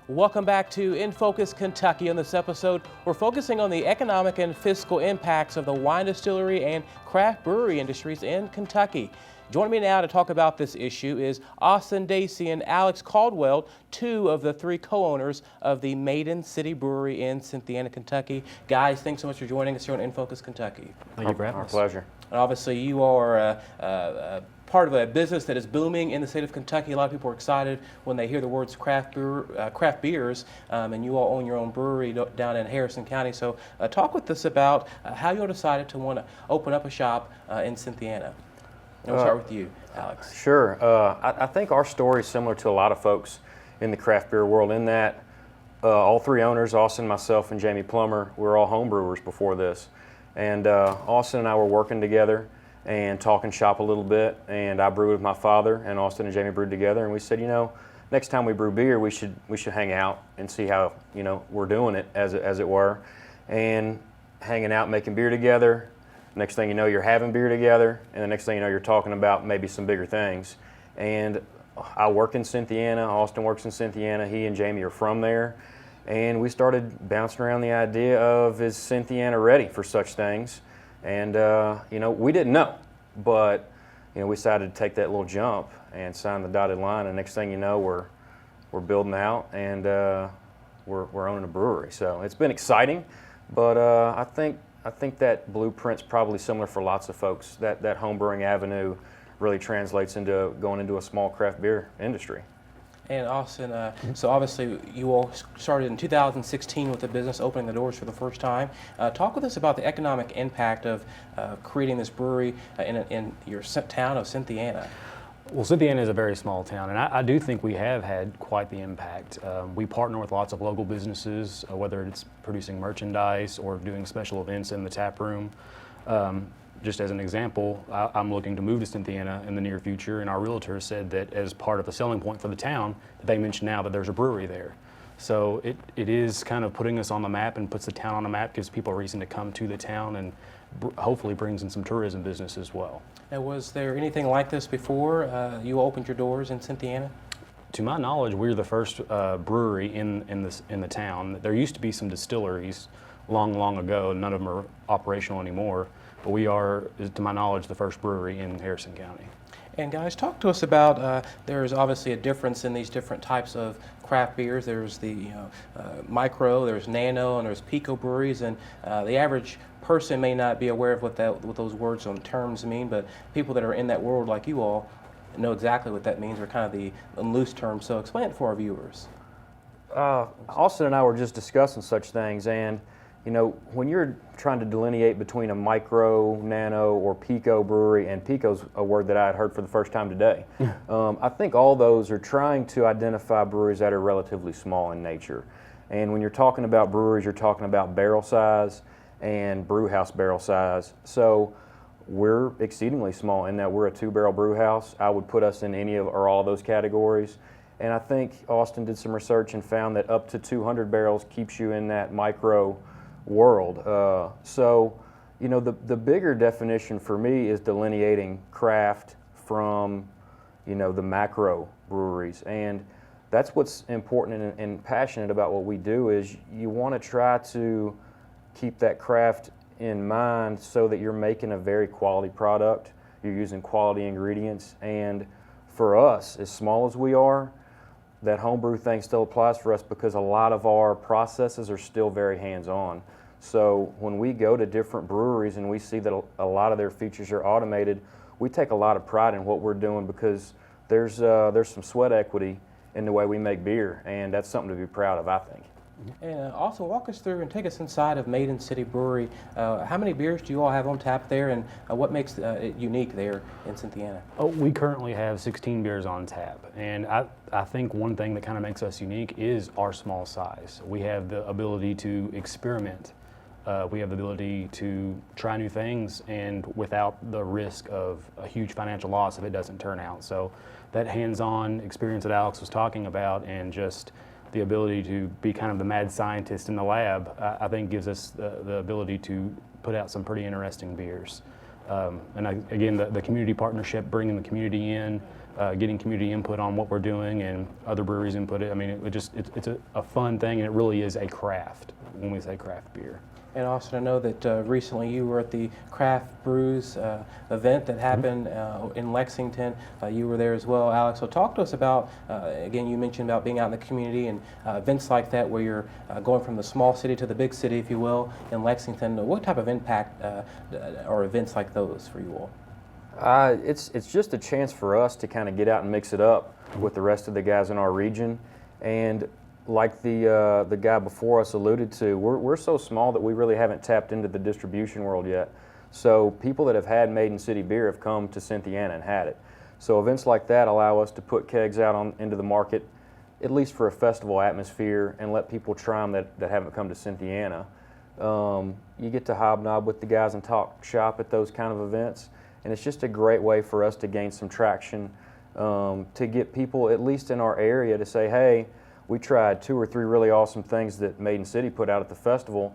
Welcome back to In Focus Kentucky. On this episode, we're focusing on the economic and fiscal impacts of the wine distillery and craft brewery industries in Kentucky. Joining me now to talk about this issue is Austin Dacey and Alex Caldwell, two of the three co-owners of the Maiden City Brewery in Cynthiana, Kentucky. Guys, thanks so much for joining us here on In Focus Kentucky. Thank you for having us. Our pleasure. And obviously, you are part of a business that is booming in the state of Kentucky. A lot of people are excited when they hear the words craft beers, and you all own your own brewery down in Harrison County. So talk with us about how you all decided to want to open up a shop in Cynthiana. And we'll start with you, Alex. Sure. I think our story is similar to a lot of folks in the craft beer world in that all three owners, Austin, myself, and Jamie Plummer, we're all home brewers before this. And Austin and I were working together and talking shop a little bit, and I brewed with my father, and Austin and Jamie brewed together, and we said, you know, next time we brew beer, we should hang out and see how, you know, we're doing it, as it were, and hanging out, making beer together. Next thing you know, you're having beer together, and the next thing you know, you're talking about maybe some bigger things. And I work in Cynthiana, Austin works in Cynthiana, he and Jamie are from there, and we started bouncing around the idea of, is Cynthiana ready for such things? And, you know, we didn't know, but, you know, we decided to take that little jump and sign the dotted line, and next thing you know, we're building out, and we're owning a brewery. So it's been exciting, but I think that blueprint's probably similar for lots of folks. That home brewing avenue really translates into going into a small craft beer industry. And Austin, so obviously you all started in 2016 with the business opening the doors for the first time. Talk with us about the economic impact of creating this brewery in your town of Cynthiana. Well, Cynthiana is a very small town, and I do think we have had quite the impact. We partner with lots of local businesses, whether it's producing merchandise or doing special events in the tap room. Just as an example, I'm looking to move to Cynthiana in the near future, and our realtor said that as part of the selling point for the town, they mentioned now that there's a brewery there. So it is kind of putting us on the map and puts the town on the map, gives people a reason to come to the town, and hopefully brings in some tourism business as well. Now, was there anything like this before you opened your doors in Cynthiana? To my knowledge, we're the first brewery in the town. There used to be some distilleries long ago. None of them are operational anymore. But we are, to my knowledge, the first brewery in Harrison County. And guys, talk to us about, there's obviously a difference in these different types of craft beers. There's the micro, there's nano, and there's pico breweries. And the average person may not be aware of what those words and terms mean, but people that are in that world like you all know exactly what that means, or kind of the loose terms. So explain it for our viewers. Austin and I were just discussing such things, and you know, when you're trying to delineate between a micro, nano, or pico brewery, and pico's a word that I had heard for the first time today, I think all those are trying to identify breweries that are relatively small in nature. And when you're talking about breweries, you're talking about barrel size and brew house barrel size. So we're exceedingly small in that we're a 2-barrel brew house. I would put us in any of or all of those categories. And I think Austin did some research and found that up to 200 barrels keeps you in that micro world. So, you know, the bigger definition for me is delineating craft from, you know, the macro breweries. And that's what's important and passionate about what we do is you want to try to keep that craft in mind so that you're making a very quality product, you're using quality ingredients. And for us, as small as we are, that homebrew thing still applies for us because a lot of our processes are still very hands-on. So when we go to different breweries and we see that a lot of their features are automated, we take a lot of pride in what we're doing because there's some sweat equity in the way we make beer, and that's something to be proud of, I think. And also walk us through and take us inside of Maiden City Brewery. How many beers do you all have on tap there, and what makes it unique there in Cynthiana? Oh, we currently have 16 beers on tap, and I think one thing that kind of makes us unique is our small size. We have the ability to experiment. We have the ability to try new things and without the risk of a huge financial loss if it doesn't turn out. So that hands-on experience that Alex was talking about and just the ability to be kind of the mad scientist in the lab, I think gives us the ability to put out some pretty interesting beers. Again, the community partnership, bringing the community in, getting community input on what we're doing and other breweries input it. I mean, it's a fun thing, and it really is a craft when we say craft beer. And Austin, I know that recently you were at the Craft Brews event that happened in Lexington. You were there as well, Alex. So talk to us about, again, you mentioned about being out in the community and events like that where you're going from the small city to the big city, if you will, in Lexington. What type of impact are events like those for you all? It's just a chance for us to kind of get out and mix it up with the rest of the guys in our region. And like the guy before us alluded to, we're so small that we really haven't tapped into the distribution world yet. So people that have had Maiden City beer have come to Cynthiana and had it. So events like that allow us to put kegs out into the market, at least for a festival atmosphere, and let people try them that haven't come to Cynthiana. You get to hobnob with the guys and talk shop at those kind of events, and it's just a great way for us to gain some traction, to get people, at least in our area, to say, hey, we tried 2 or 3 really awesome things that Maiden City put out at the festival.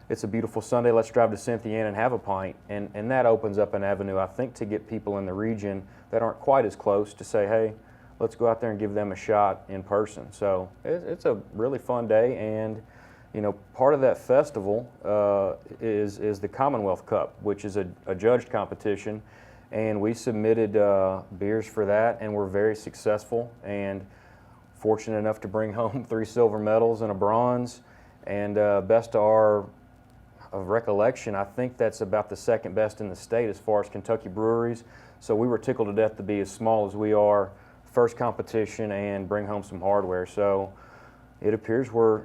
It's a beautiful Sunday, let's drive to Cynthiana and have a pint. And that opens up an avenue, I think, to get people in the region that aren't quite as close to say, hey, let's go out there and give them a shot in person. So it's a really fun day, and you know, part of that festival is the Commonwealth Cup, which is a judged competition, and we submitted beers for that, and we're very successful, and fortunate enough to bring home 3 silver medals and a bronze, and best of recollection, I think that's about the second best in the state as far as Kentucky breweries. So we were tickled to death to be as small as we are, first competition, and bring home some hardware. So it appears we're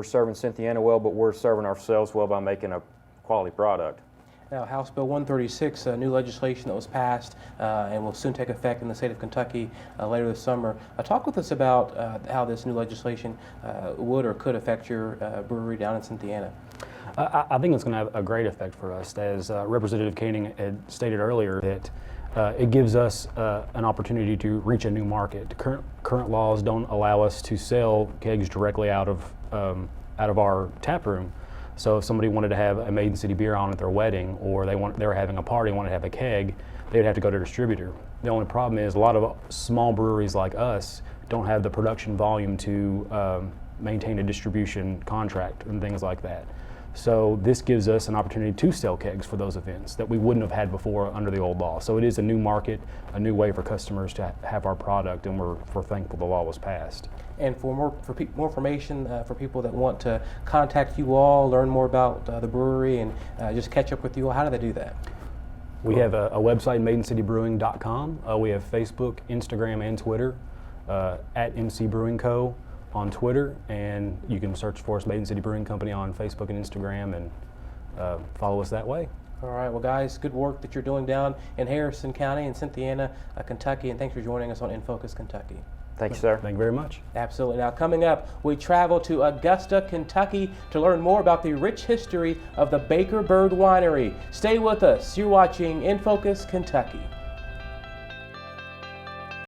serving Cynthiana well, but we're serving ourselves well by making a quality product. Now, House Bill 136, new legislation that was passed and will soon take effect in the state of Kentucky later this summer. Talk with us about how this new legislation would or could affect your brewery down in Cynthiana. I think it's going to have a great effect for us. As Representative Koenig had stated earlier, that it gives us an opportunity to reach a new market. Current laws don't allow us to sell kegs directly out of our tap room. So if somebody wanted to have a Maiden City beer on at their wedding, or they were having a party and wanted to have a keg, they'd have to go to a distributor. The only problem is a lot of small breweries like us don't have the production volume to maintain a distribution contract and things like that. So this gives us an opportunity to sell kegs for those events that we wouldn't have had before under the old law. So it is a new market, a new way for customers to have our product, and we're thankful the law was passed. And for more information for people that want to contact you all, learn more about the brewery, and just catch up with you all, how do they do that? We have a website, maidencitybrewing.com. We have Facebook, Instagram, and Twitter, at MC Brewing Co. on Twitter, and you can search for us, Maiden City Brewing Company, on Facebook and Instagram, and follow us that way. All right, well, guys, good work that you're doing down in Harrison County in Cynthiana, Kentucky, and thanks for joining us on In Focus Kentucky. Thank you, sir. Thank you very much. Absolutely. Now, coming up, we travel to Augusta, Kentucky to learn more about the rich history of the Baker Bird Winery. Stay with us. You're watching In Focus Kentucky.